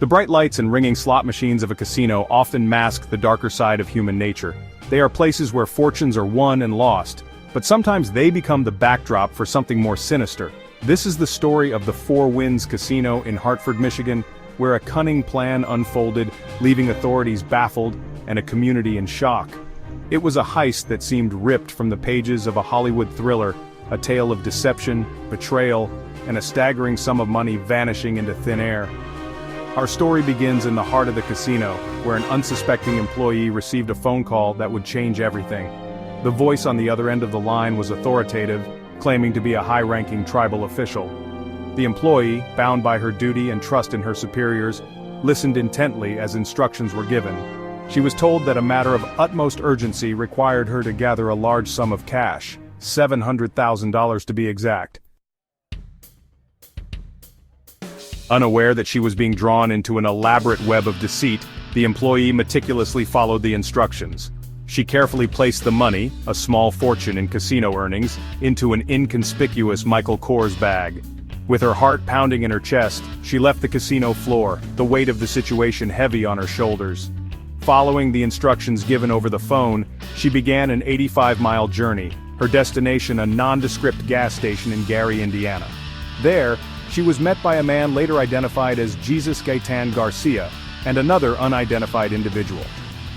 The bright lights and ringing slot machines of a casino often mask the darker side of human nature. They are places where fortunes are won and lost, but sometimes they become the backdrop for something more sinister. This is the story of the Four Winds Casino in Hartford, Michigan, where a cunning plan unfolded, leaving authorities baffled and a community in shock. It was a heist that seemed ripped from the pages of a Hollywood thriller, a tale of deception, betrayal, and a staggering sum of money vanishing into thin air. Our story begins in the heart of the casino, where an unsuspecting employee received a phone call that would change everything. The voice on the other end of the line was authoritative, claiming to be a high-ranking tribal official. The employee, bound by her duty and trust in her superiors, listened intently as instructions were given. She was told that a matter of utmost urgency required her to gather a large sum of cash, $700,000 to be exact. Unaware that she was being drawn into an elaborate web of deceit, the employee meticulously followed the instructions. She carefully placed the money, a small fortune in casino earnings, into an inconspicuous Michael Kors bag. With her heart pounding in her chest, she left the casino floor, the weight of the situation heavy on her shoulders. Following the instructions given over the phone, she began an 85-mile journey, her destination a nondescript gas station in Gary, Indiana. There, she was met by a man later identified as Jesus Gaitan Garcia, and another unidentified individual.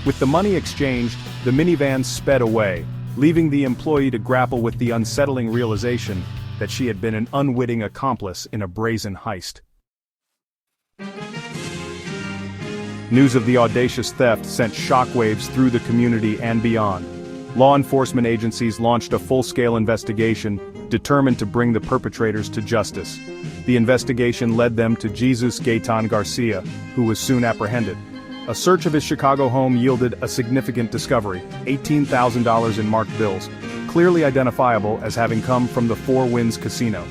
With the money exchanged, the minivan sped away, leaving the employee to grapple with the unsettling realization that she had been an unwitting accomplice in a brazen heist. News of the audacious theft sent shockwaves through the community and beyond. Law enforcement agencies launched a full-scale investigation, determined to bring the perpetrators to justice. The investigation led them to Jesus Gaitan Garcia, who was soon apprehended. A search of his Chicago home yielded a significant discovery: $18,000 in marked bills, clearly identifiable as having come from the Four Winds Casino.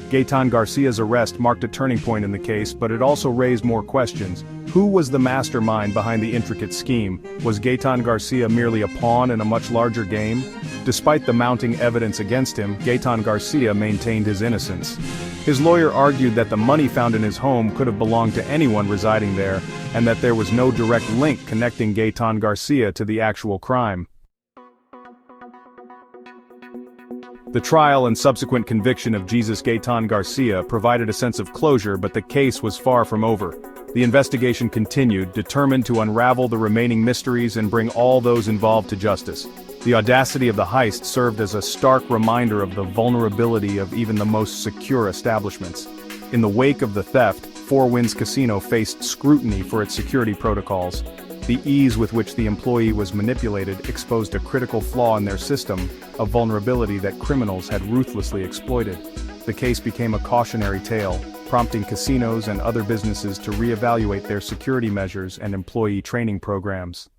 Gaitan Garcia's arrest marked a turning point in the case, but it also raised more questions. Who was the mastermind behind the intricate scheme? Was Gaitan Garcia merely a pawn in a much larger game? Despite the mounting evidence against him, Gaitan Garcia maintained his innocence. His lawyer argued that the money found in his home could have belonged to anyone residing there, and that there was no direct link connecting Gaitan Garcia to the actual crime. The trial and subsequent conviction of Jesus Gaitan Garcia provided a sense of closure, but the case was far from over. The investigation continued, determined to unravel the remaining mysteries and bring all those involved to justice. The audacity of the heist served as a stark reminder of the vulnerability of even the most secure establishments. In the wake of the theft, Four Winds Casino faced scrutiny for its security protocols. The ease with which the employee was manipulated exposed a critical flaw in their system, a vulnerability that criminals had ruthlessly exploited. The case became a cautionary tale, prompting casinos and other businesses to reevaluate their security measures and employee training programs.